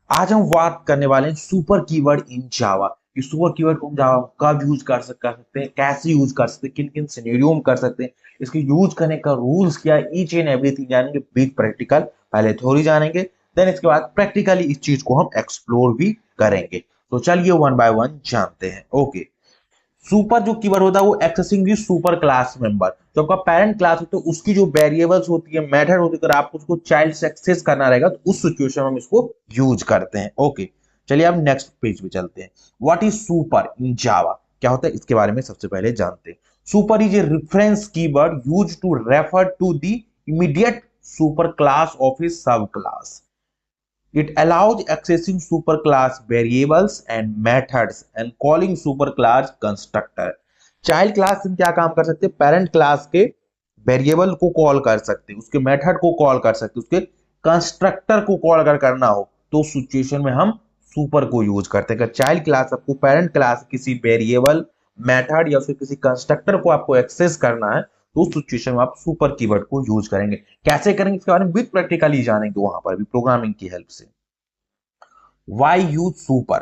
आज हम बात करने वाले हैं सुपर कीवर्ड इन जावा। कि सुपर कीवर्ड को हम जावा कब यूज कर सकते हैं, कैसे यूज कर सकते हैं, किन किन सिनेरियो में कर सकते हैं, इसके यूज करने का रूल्स क्या है, ईच एंड एवरीथिंग जानेंगे विद प्रैक्टिकल। पहले थ्योरी जानेंगे, देन इसके बाद प्रैक्टिकली इस चीज को हम एक्सप्लोर भी करेंगे। तो चलिए वन बाय वन जानते हैं। ओके, सुपर जो कीवर्ड होता है वो एक्सेसिंग दी सुपर क्लास मेंबर। जो आपका पेरेंट क्लास होता है उसकी जो वेरिएबल्स होती है, मेथड होती है, अगर आपको उसको चाइल्ड से एक्सेस करना रहेगा तो उस सिचुएशन में हम इसको यूज करते हैं। ओके, चलिए अब नेक्स्ट पेज पे चलते हैं। व्हाट इज सुपर इन जावा, क्या होता है इसके बारे में सबसे पहले जानते हैं। Super is a reference keyword use to refer to the immediate super class of a sub class. It allows accessing superclass variables and methods and calling superclass constructor. Child class हम क्या काम कर सकते हैं, पेरेंट क्लास के variable को call कर सकते हैं, उसके मेथड को कॉल कर सकते हैं, उसके कंस्ट्रक्टर को कॉल अगर करना हो तो सिचुएशन में हम सुपर को यूज करते हैं। अगर चाइल्ड क्लास आपको पेरेंट क्लास किसी वेरिएबल, मेथड या फिर किसी कंस्ट्रक्टर को आपको एक्सेस करना है तो उस सिचुएशन में आप सुपर कीवर्ड को यूज करेंगे। कैसे करेंगे इसके बारे में विद प्रैक्टिकली जानेंगे, वहां पर भी प्रोग्रामिंग की हेल्प से। Why use super?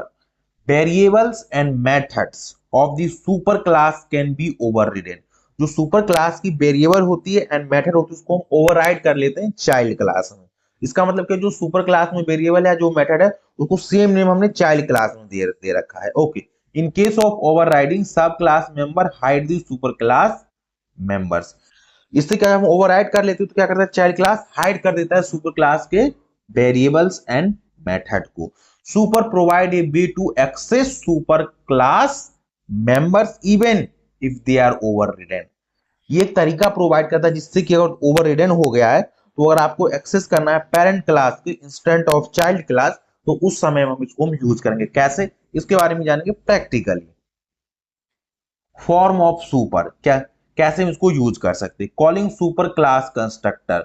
Variables and methods of the super class can be overridden. जो सुपर क्लास की वेरिएबल होती है एंड मेथड होती है उसको हम ओवरराइड कर लेते हैं चाइल्ड क्लास में। इसका मतलब कि जो सुपर क्लास में वेरिएबल है, जो मेथड है, उसको सेम नेम हमने चाइल्ड क्लास में दे रखा है। Okay, in case of overriding sub class member hide the super class members. इससे क्या हम ओवरराइड कर लेते हैं तो क्या करता है, चाइल्ड क्लास हाइड कर देता है सुपर क्लास के वेरिएबल्स एंड मेथड को। Super provide a way to access super class members even if they are overridden. ये एक तरीका प्रोवाइड करता है जिससे कि अगर ओवररिडन हो गया है तो अगर आपको एक्सेस करना है पेरेंट क्लास के इंस्टेंट ऑफ चाइल्ड क्लास तो उस समय में हम इसको यूज करेंगे। कैसे, इसके बारे में जानेंगे प्रैक्टिकली। फॉर्म ऑफ सुपर, क्या कैसे हम इसको यूज कर सकते हैं। कॉलिंग सुपर क्लास कंस्ट्रक्टर,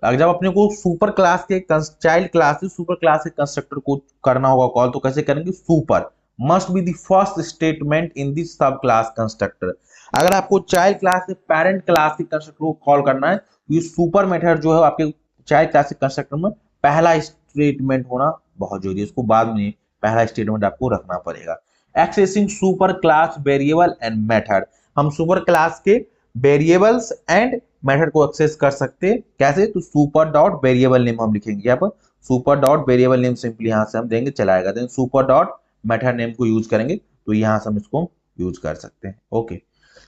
अगर जब अपने को सुपर क्लास के चाइल्ड क्लास से सुपर क्लास के कंस्ट्रक्टर को करना होगा कॉल तो कैसे करेंगे। Super must be the first statement in the sub class constructor. अगर आपको चाइल्ड क्लास से पेरेंट क्लास के कंस्ट्रक्टर को कॉल करना है तो ये सुपर मेथड जो है आपके चाइल्ड क्लास के कंस्ट्रक्टर में पहला स्टेटमेंट होना बहुत जरूरी है, इसको बाद में पहला स्टेटमेंट आपको रखना पड़ेगा। Accessing super class variable and method, हम सुपर क्लास के वेरिएबल्स एंड मेथड को एक्सेस कर सकते हैं। कैसे, तो सुपर डॉट वेरिएबल नेम हम लिखेंगे यहाँ पर, super dot variable name simply यहाँ से हम देंगे चलाएगा, then super dot method name को यूज करेंगे तो यहाँ से हम इसको यूज कर सकते हैं। ओके,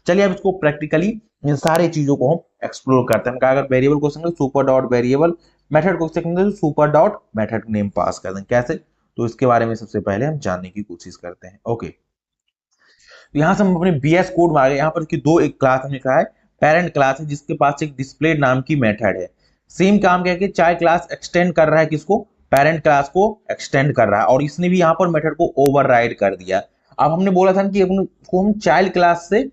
चलिए अब इसको प्रैक्टिकली इन सारी चीजों को हम एक्सप्लोर करते हैं। अगर वेरिएबल को समझे सुपर डॉट वेरिएबल, मेथड को समझे तो सुपर डॉट मेथड नेम पास कर दें। कैसे, तो इसके बारे में सबसे पहले हम जानने की कोशिश करते हैं। ओके, तो यहाँ से हम अपने बीएस कोड में आ गए। यहाँ पर इसकी दो एक क्लास हमने लिखा है, पेरेंट क्लास है जिसके पास एक डिस्प्ले नाम की मेथड है। सेम काम क्या है कि चाइल्ड क्लास एक्सटेंड कर रहा है किसको, पेरेंट क्लास को एक्सटेंड कर रहा है और इसने भी यहाँ पर मेथड को ओवरराइड कर दिया। अब हमने बोला था कि हम चाइल्ड क्लास से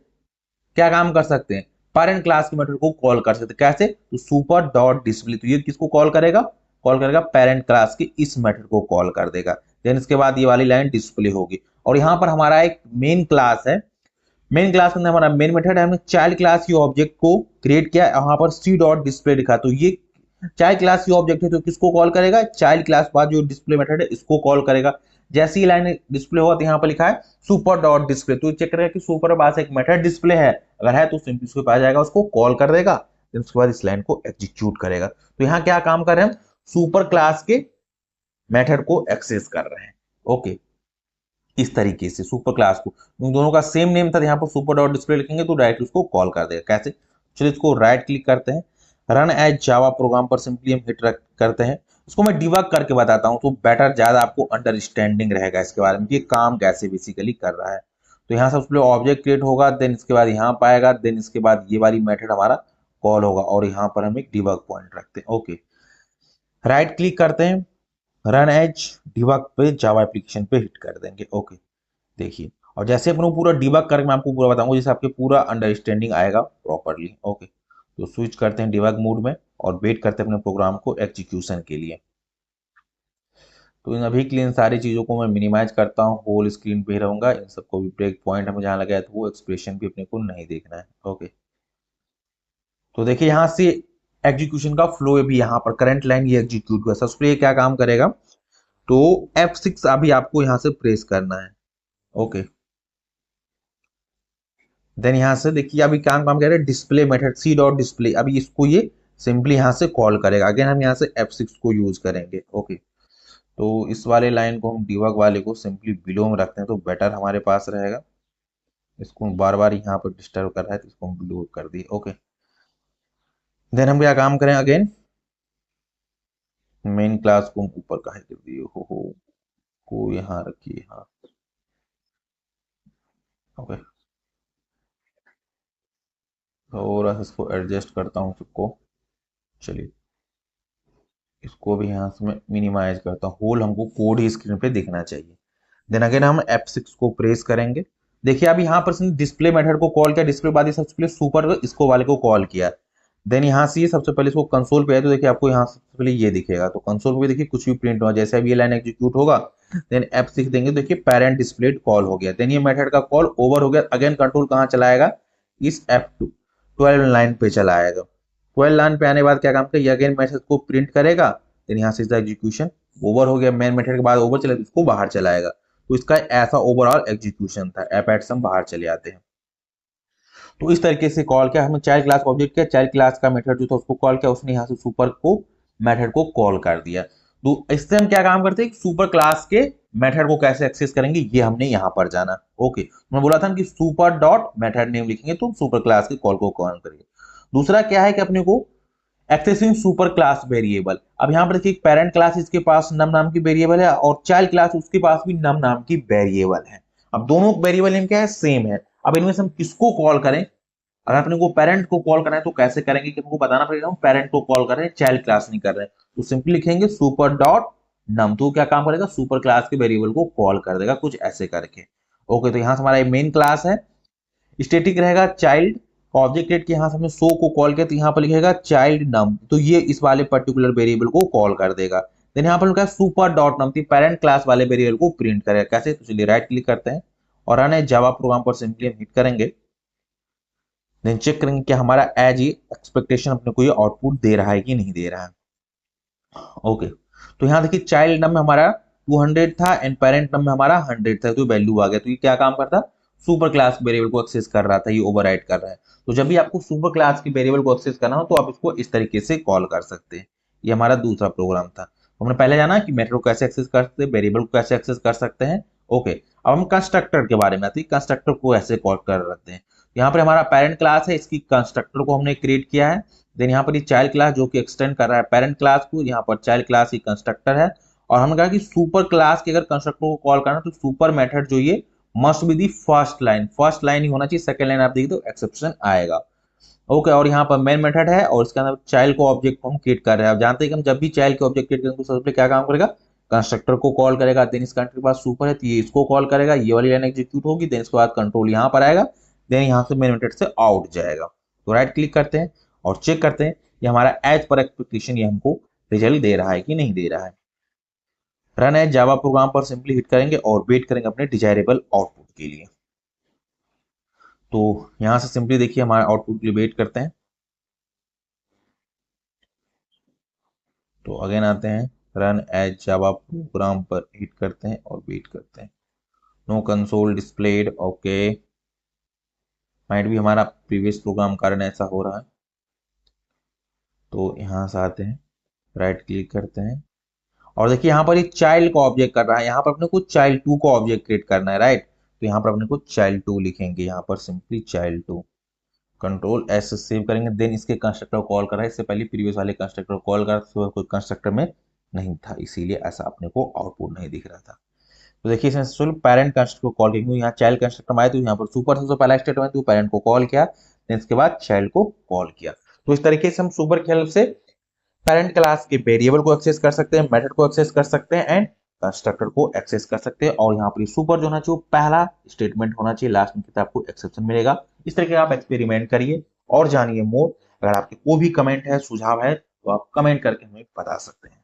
क्या काम कर सकते हैं, पेरेंट क्लास के मेथड को कॉल कर सकते हैं। कैसे, तो सुपर डॉट डिस्प्ले, तो ये किसको कॉल करेगा, कॉल करेगा पेरेंट क्लास के इस मेथड को कॉल कर देगा। देन इसके बाद ये वाली लाइन डिस्प्ले होगी और यहाँ पर हमारा एक मेन क्लास है। मेन क्लास के अंदर हमारा मेन मेथड है, हमने चाइल्ड क्लास की ऑब्जेक्ट को क्रिएट किया, वहां पर सी डॉट डिस्प्ले लिखा, तो ये चाइल्ड क्लास की ऑब्जेक्ट है तो किसको कॉल करेगा, चाइल्ड क्लास बाद जो डिस्प्ले मेथड है इसको कॉल करेगा। जैसे ही लाइन डिस्प्ले होगा तो यहाँ पर लिखा है सुपर डॉट डिस्प्ले, तो चेक करेगा कि सुपर के पास एक मेथड डिस्प्ले है, अगर है तो सिंपली उसके पास जाएगा, उसको कॉल कर देगा, फिर उसके बाद इस लाइन को एग्जीक्यूट करेगा। तो यहाँ क्या काम कर रहे हैं हम, सुपर क्लास के मेथड को एक्सेस कर रहे हैं। ओके, इस तरीके से सुपर क्लास को, उन दोनों का सेम नेम था, यहाँ पर सुपर डॉट डिस्प्ले लिखेंगे तो डायरेक्ट उसको कॉल कर देगा। कैसे, चलिए इसको राइट क्लिक करते हैं, रन एज जावा प्रोग्राम पर सिंपली हम हिट करते हैं। इसको मैं डिबग करके बताता हूँ तो बेटर, ज्यादा आपको अंडरस्टैंडिंग रहेगा इसके बारे में कि काम कैसे बेसिकली कर रहा है। तो यहाँ से उस पर ऑब्जेक्ट क्रिएट होगा, देन इसके बाद यहाँ पाएगा, देन इसके बाद ये वाली मेथड हमारा कॉल होगा और यहाँ पर हम एक डिबग पॉइंट रखते हैं। ओके, राइट क्लिक करते हैं, रन एज डिबग पे जावा एप्लीकेशन पे हिट कर देंगे। ओके, देखिए, और जैसे अपन को पूरा डिबग करके मैं आपको पूरा बताऊंगा जैसे आपके पूरा अंडरस्टैंडिंग आएगा प्रॉपर्ली। ओके, तो स्विच करते हैं डिबग मोड में और वेट करते हैं अपने प्रोग्राम को एग्जीक्यूशन के लिए। तो इन अभी के लिए इन सारी चीज़ों को मैं मिनिमाइज करता हूँ, होल स्क्रीन पे ही रहूंगा, इन सबको भी ब्रेक पॉइंट हमें जहाँ लगा है तो वो एक्सप्रेशन भी अपने को नहीं देखना है। ओके, तो देखिए यहाँ से एग्जीक्यूशन का फ्लो भी यहाँ पर करंट लाइन ये एग्जीक्यूट हुआ, सबसे पहले क्या काम करेगा, तो F6 अभी आपको यहां से प्रेस करना है। ओके, देन यहां से देखिए अभी क्या काम कर रहे हैं, display method C dot display, अभी इसको ये सिंपली यहां से कॉल करेगा। अगेन हम यहां से F6 को यूज करेंगे। ओके, तो इस वाले लाइन को हम डिबग वाले को सिंपली बिलो में रखते हैं तो बेटर हमारे पास रहेगा। इसको बार बार यहाँ पर डिस्टर्ब कर रहा है तो इसको हम बिलो कर दिए। ओके, देन हम क्या काम करें, अगेन मेन क्लास को हम ऊपर का कर दिए, हो को यहाँ रखिए। हाँ, ओके, थोड़ा सा इसको एडजस्ट करता हूँ सबको। चलिए, इसको भी यहाँ से मैं मिनिमाइज करता हूँ, होल हमको कोड ही स्क्रीन पे दिखना चाहिए। देन अगेन हम F6 को प्रेस करेंगे। देखिए अब यहाँ पर डिस्प्ले मेथड को कॉल किया, डिस्प्ले बाद सबसे पहले सुपर इसको वाले को कॉल किया। देन यहाँ से ये सबसे पहले इसको कंसोल पे है तो देखिए आपको यहाँ सबसे पहले ये दिखेगा, तो कंसोल पे देखिए कुछ भी प्रिंट होगा, जैसे अभी ये लाइन एग्जीक्यूट होगा देन F6 देंगे तो देखिए पेरेंट डिस्प्ले कॉल हो गया। देन ये मेथड का कॉल ओवर हो गया। अगेन कंट्रोल कहाँ चलाएगा, इस F2 12 लाइन पे चलाएगा। 12 लाइन पे आने के बाद क्या काम करेगा, अगेन मैसेज को प्रिंट करेगा। देन यहाँ से इसका एग्जीक्यूशन ओवर हो गया, मेन मेथड के बाद ओवर चले तो इसको बाहर चलाएगा। तो इसका ऐसा ओवरऑल एग्जीक्यूशन था, एप हम बाहर चले आते हैं। तो इस तरीके से कॉल किया हमने, चाइल्ड क्लास को ऑब्जेक्ट किया, चाइल्ड क्लास का मेथड जो था उसको कॉल किया, उसने यहाँ से सुपर को मेथड को कॉल कर दिया। तो इससे हम क्या काम करते हैं, सुपर क्लास के मेथड को कैसे एक्सेस करेंगे ये हमने यहाँ पर जाना। ओके, मैं बोला था कि सुपर डॉट मेथड नेम लिखेंगे तो सुपर क्लास के कॉल को कॉल करेंगे। दूसरा क्या है कि अपने को एक्सेसिंग सुपर क्लास वेरिएबल। अब यहाँ पर देखिए पेरेंट क्लास इसके पास नम नाम की वेरिएबल है और चाइल्ड क्लास उसके पास भी नम नाम की वेरिएबल है। अब दोनों वेरिएबल नेम क्या है, सेम है। अब इनमें से हम किसको कॉल करें, अगर अपने को पेरेंट को कॉल करना है तो कैसे करेंगे, कि हमको बताना पड़ेगा हम पेरेंट को कॉल कर रहे हैं, चाइल्ड क्लास नहीं कर रहे हैं। तो सिंपली लिखेंगे सुपर डॉट नम, तो क्या काम करेगा, सुपर क्लास के वेरिएबल को कॉल कर देगा कुछ ऐसे करके। ओके, तो यहाँ से हमारा मेन क्लास है, स्टेटिक रहेगा चाइल्ड, ऑब्जेक्ट क्रिएट किया, यहाँ से हमने शो को कॉल किया तो यहाँ पर लिखेगा चाइल्ड नम, तो ये इस वाले पर्टिकुलर वेरिएबल को कॉल कर देगा। देन यहाँ पर लिखा है सुपर डॉट नम, तो पेरेंट क्लास वाले वेरिएबल को प्रिंट करेगा। कैसे, तो चलिए राइट क्लिक करते हैं और रन एज जावा प्रोग्राम पर सिंपली हम हिट करेंगे। देन चेक करेंगे कि हमारा एज ये एक्सपेक्टेशन अपने को ये आउटपुट दे रहा है कि नहीं दे रहा है। ओके, तो यहाँ देखिए चाइल्ड नम में हमारा 200 था एंड पेरेंट नम में हमारा 100 था, तो वैल्यू आ गया। तो ये क्या काम करता, सुपर क्लास वेरिएबल को एक्सेस कर रहा था, ये ओवरराइड कर रहा है। तो जब भी आपको सुपर क्लास की वेरिएबल को एक्सेस करना हो तो आप इसको इस तरीके से कॉल कर सकते हैं। ये हमारा दूसरा प्रोग्राम था। हमने पहले जाना कि मेथड को कैसे एक्सेस कर सकते हैं, वेरिएबल को कैसे एक्सेस कर सकते हैं। ओके, अब हम कंस्ट्रक्टर के बारे में आते हैं, कंस्ट्रक्टर को ऐसे कॉल कर रखते हैं। यहाँ पर हमारा पेरेंट क्लास है, इसकी कंस्ट्रक्टर को हमने क्रिएट किया है। देन यहाँ पर ये चाइल्ड क्लास जो कि एक्सटेंड कर रहा है पेरेंट क्लास को, यहाँ पर चाइल्ड क्लास ही कंस्ट्रक्टर है। और हमने कहा कि सुपर क्लास के अगर कंस्ट्रक्टर को कॉल करना तो सुपर मेथड जो ये must be the first line ही होना चाहिए, सेकंड लाइन आप देखिए तो एक्सेप्शन आएगा। ओके, और यहाँ पर मेन मेथड है और इसके अंदर चाइल्ड को ऑब्जेक्ट को हम क्रिएट कर रहे हैं। आप जानते हैं कि हम जब भी चाइल्ड के ऑब्जेक्ट क्रिएट करेंगे तो सबसे पहले क्या काम करेगा, कंस्ट्रक्टर को कॉल करेगा। देन इस कंस्ट्रक्टर के पास सुपर है तो ये इसको कॉल करेगा, ये वाली लाइन एग्जीक्यूट होगी। देन इसके बाद कंट्रोल यहाँ पर आएगा, देन यहाँ से मेन मेथड से आउट जाएगा। तो राइट क्लिक करते हैं और चेक करते हैं ये हमारा एज पर एक्सपेक्टेशन ये हमको रिजल्ट दे रहा है कि नहीं दे रहा है। रन एज जावा प्रोग्राम पर सिंपली हिट करेंगे और वेट करेंगे अपने डिजायरेबल आउटपुट के लिए। तो यहां से सिंपली देखिए हमारे आउटपुट के लिए वेट करते हैं। तो अगेन आते हैं, रन एज जावा प्रोग्राम पर हिट करते हैं और वेट करते हैं। No console displayed, okay, might भी हमारा प्रीवियस प्रोग्राम कारण ऐसा हो रहा है। तो यहां से आते हैं, राइट क्लिक करते हैं और देखिए यहाँ पर एक चाइल्ड को ऑब्जेक्ट कर रहा है, यहाँ पर अपने को चाइल्ड 2 को ऑब्जेक्ट क्रिएट करना है, राइट। तो यहाँ पर अपने को चाइल्ड 2 लिखेंगे, यहाँ पर simply child 2, control S save करेंगे। देन इसके कंस्ट्रक्टर को कॉल कर रहा है, इससे पहले प्रीवियस वाले कंस्ट्रक्टर को कॉल कर रहा था, कोई कंस्ट्रक्टर में नहीं था इसीलिए ऐसा अपने को आउटपुट नहीं दिख रहा था। तो देखिए सक्सेसफुल पेरेंट कंस्ट्रक्टर को कॉल करेंगे, यहाँ चाइल्ड कंस्ट्रक्टर में आए तो यहाँ पर सुपर सबसे पहला स्टेटमेंट तो पेरेंट को कॉल किया, देन इसके बाद चाइल्ड को कॉल किया। तो इस तरीके से हम सुपर की हेल्प से पेरेंट क्लास के वेरिएबल को एक्सेस कर सकते हैं, मेथड को एक्सेस कर सकते हैं एंड कंस्ट्रक्टर को एक्सेस कर सकते हैं। और यहाँ पर सुपर जो होना चाहिए पहला स्टेटमेंट होना चाहिए, लास्ट में आपको एक्सेप्शन मिलेगा। इस तरीके आप एक्सपेरिमेंट करिए और जानिए मोर। अगर आपके कोई भी कमेंट है, सुझाव है तो आप कमेंट करके हमें बता सकते हैं।